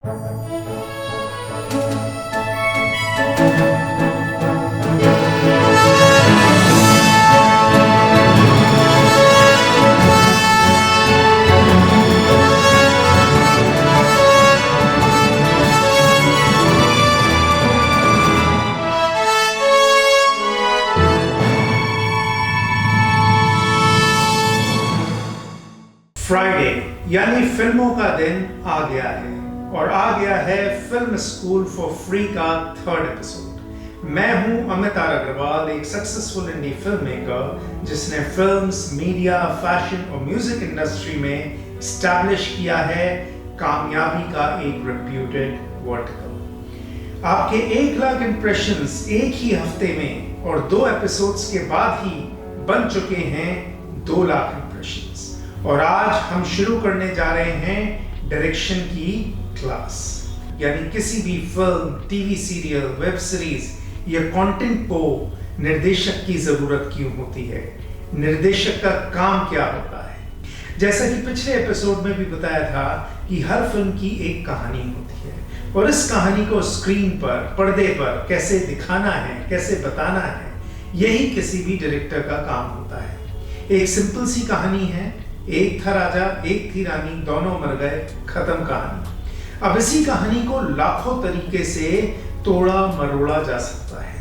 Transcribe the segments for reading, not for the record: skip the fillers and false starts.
Friday यानी फिल्मों का दिन आ गया है और आ गया है फिल्म स्कूल फॉर फ्री का 3rd एपिसोड। मैं हूं अमित अग्रवाल, एक सक्सेसफुल इंडी फिल्म मेकर जिसने फिल्म्स, मीडिया, फैशन और म्यूजिक इंडस्ट्री में एस्टैब्लिश किया है कामयाबी का एक रेप्यूटेड वर्टिकल। आपके 1 लाख इंप्रेशंस एक ही हफ्ते में और 2 एपिसोड्स के बाद ही बन चुके हैं 2 लाख इंप्रेशंस। और आज हम शुरू करने जा रहे हैं डायरेक्शन की क्लास, यानी किसी भी film, TV serial, web series या कंटेंट को निर्देशक की जरूरत क्यों होती है, निर्देशक का काम क्या होता है। जैसा कि पिछले एपिसोड में भी बताया था कि हर फिल्म की एक कहानी होती है और इस कहानी को स्क्रीन पर, पर्दे पर कैसे दिखाना है, कैसे बताना है, यही किसी भी डायरेक्टर का काम होता है। एक सिंपल सी कहानी है, एक था राजा, एक थी रानी, दोनों मर गए, खत्म कहानी। अब इसी कहानी को लाखों तरीके से तोड़ा मरोड़ा जा सकता है।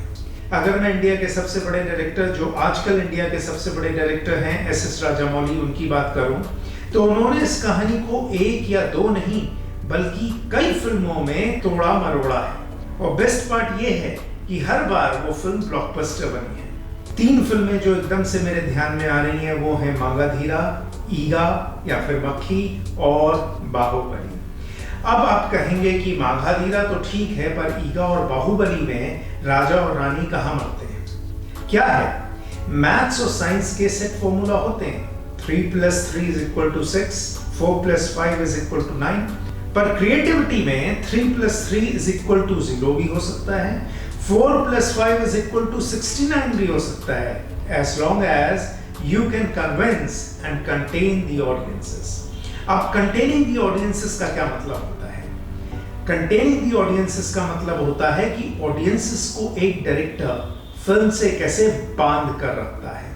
अगर मैं इंडिया के सबसे बड़े डायरेक्टर, जो आजकल इंडिया के सबसे बड़े डायरेक्टर हैं, एस राजामौली, उनकी बात करूं तो उन्होंने इस कहानी को 1 या 2 नहीं बल्कि कई फिल्मों में तोड़ा मरोड़ा है। और बेस्ट पार्ट ये है कि हर बार वो फिल्म ब्लॉकबस्टर बनी है। 3 फिल्में जो एकदम से मेरे ध्यान में आ रही हैं वो है मागाधीरा, ईगा या फिर मक्खी और बाहुबली। अब आप कहेंगे कि मागाधीरा तो ठीक है, पर ईगा और बाहुबली में राजा और रानी कहाँ मरते हैं? क्या है, मैथ्स और साइंस के सेट फॉर्मूला होते हैं, 3 + 3 = 6, 4 + 5 = 9। पर क्रिएटिविटी में 3 + 3 = 0 भी हो सकता है, 4 + 5 = 69 भी हो सकता है, as long as you can convince and contain the audiences। अब containing the audiences का क्या मतलब होता है? containing the audiences का मतलब होता है कि audiences को एक डायरेक्टर फिल्म से कैसे बांध कर रखता है।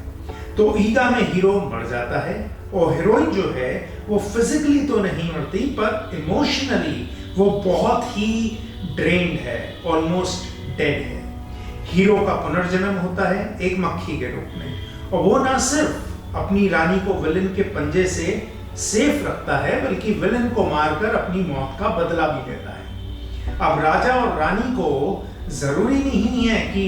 तो ईगा में हीरो मर जाता है और हीरोइन जो है वो फिजिकली तो नहीं मरती, पर इमोशनली वो बहुत ही ड्रेन्ड है, ऑलमोस्ट डेड है। हीरो का पुनर्जन्म होता है एक मक्खी के रूप में, और वो ना सिर्फ अपनी रानी को विलन के पंजे से सेफ रखता है बल्कि विलन को मारकर अपनी मौत का बदला भी लेता है। अब राजा और रानी को जरूरी नहीं है कि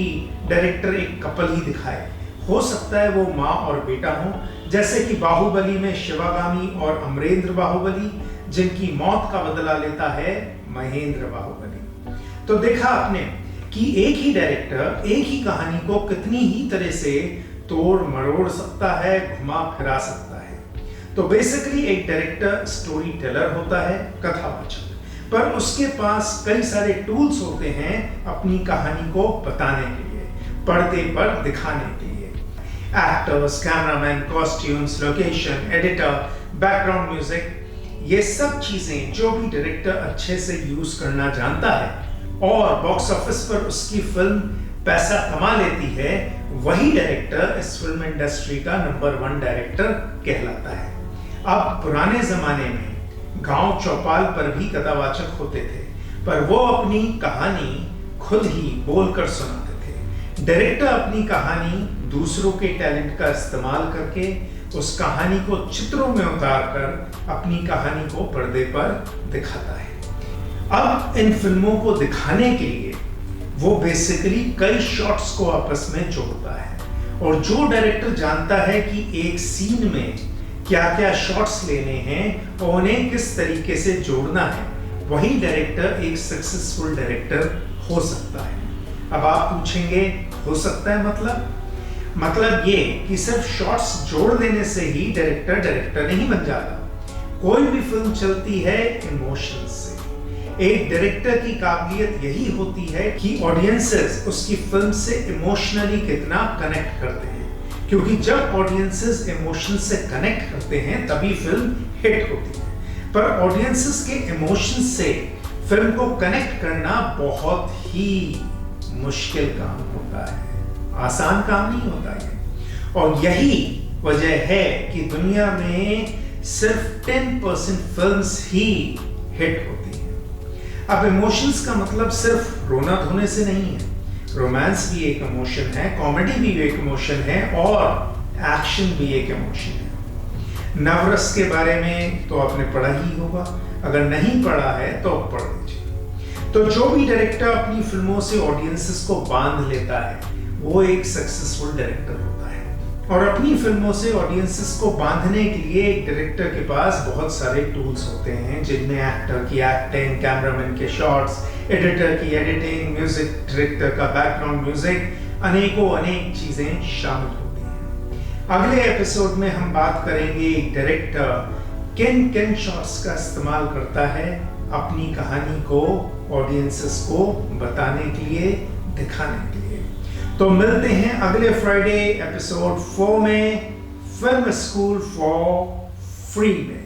डायरेक्टर एक कपल ही दिखाए, हो सकता है वो माँ और बेटा हो, जैसे कि बाहुबली में शिवागामी और अमरेंद्र बाहुबली, जिनकी मौत का बदला लेता है महेंद्र बाहुबली। तो देखा आपने कि एक ही डायरेक्टर एक ही कहानी को कितनी ही तरह से तोड़ मरोड़ सकता है, घुमा फिरा सकता है। तो बेसिकली एक डायरेक्टर स्टोरी टेलर होता है, कथावाचक, पर उसके पास कई सारे टूल्स होते हैं अपनी कहानी को बताने के लिए, पर्दे पर दिखाने के लिए। Actors, cameraman, costumes, location, editor, background music, ये सब चीजें जो भी डायरेक्टर अच्छे से यूज करना जानता है और बॉक्स ऑफिस पर उसकी फिल्म पैसा कमा लेती है, वही डायरेक्टर इस फिल्म इंडस्ट्री का नंबर 1 डायरेक्टर कहलाता है। अब पुराने जमाने में गांव चौपाल पर भी कथावाचक होते थे, पर वो अपनी कहानी खुद ही बोलकर सुनाते थे। डायरेक्टर अपनी कहानी दूसरों के टैलेंट का इस्तेमाल करके उस कहानी को चित्रों में उतारकर अपनी कहानी को पर्दे पर दिखाता है। अब इन फिल्मों को दिखाने के लिए वो बेसिकली कई शॉट्स को आपस में जोड़ता है, और जो डायरेक्टर जानता है कि एक सीन में क्या क्या शॉट्स लेने हैं और उन्हें किस तरीके से जोड़ना है, वही डायरेक्टर एक सक्सेसफुल डायरेक्टर हो सकता है। अब आप पूछेंगे हो सकता है मतलब ये कि सिर्फ शॉट्स जोड़ देने से ही डायरेक्टर नहीं बन जाता। कोई भी फिल्म चलती है इमोशंस से। एक डायरेक्टर की काबिलियत यही होती है कि ऑडियंसेस उसकी फिल्म से इमोशनली कितना कनेक्ट करते हैं, क्योंकि जब ऑडियंसेस इमोशन से कनेक्ट करते हैं तभी फिल्म हिट होती है। पर ऑडियंसेस के इमोशंस से फिल्म को कनेक्ट करना बहुत ही मुश्किल काम होता है, आसान काम नहीं होता है। और यही वजह है कि दुनिया में सिर्फ 10% फिल्म्स ही हिट होती हैं। अब इमोशंस का मतलब सिर्फ रोना धोने से नहीं है। रोमांस भी एक इमोशन है, कॉमेडी भी एक इमोशन है और एक्शन भी एक इमोशन है। नवरस के बारे में तो आपने पढ़ा ही होगा, अगर नहीं पढ़ा है तो पढ़ लीजिए। तो जो भी डायरेक्टर अपनी फिल्मों से ऑडियंसेस को बांध लेता है वो एक सक्सेसफुल डायरेक्टर होता है। और अपनी फिल्मों से ऑडियंसेस को बांधने के लिए एक डायरेक्टर के पास बहुत सारे टूल्स होते हैं, जिनमें एक्टर की एक्टिंग, कैमरामैन के शॉट्स, एडिटर की एडिटिंग, म्यूजिक डायरेक्टर का बैकग्राउंड म्यूजिक, अनेक चीजें शामिल होती हैं। अगले एपिसोड में हम बात करेंगे एक डायरेक्टर किन किन शॉट्स का इस्तेमाल करता है अपनी कहानी को ऑडियंसेस को बताने के लिए, दिखाने के लिए। तो मिलते हैं अगले फ्राइडे एपिसोड 4 में, फिल्म स्कूल फॉर फ्री में।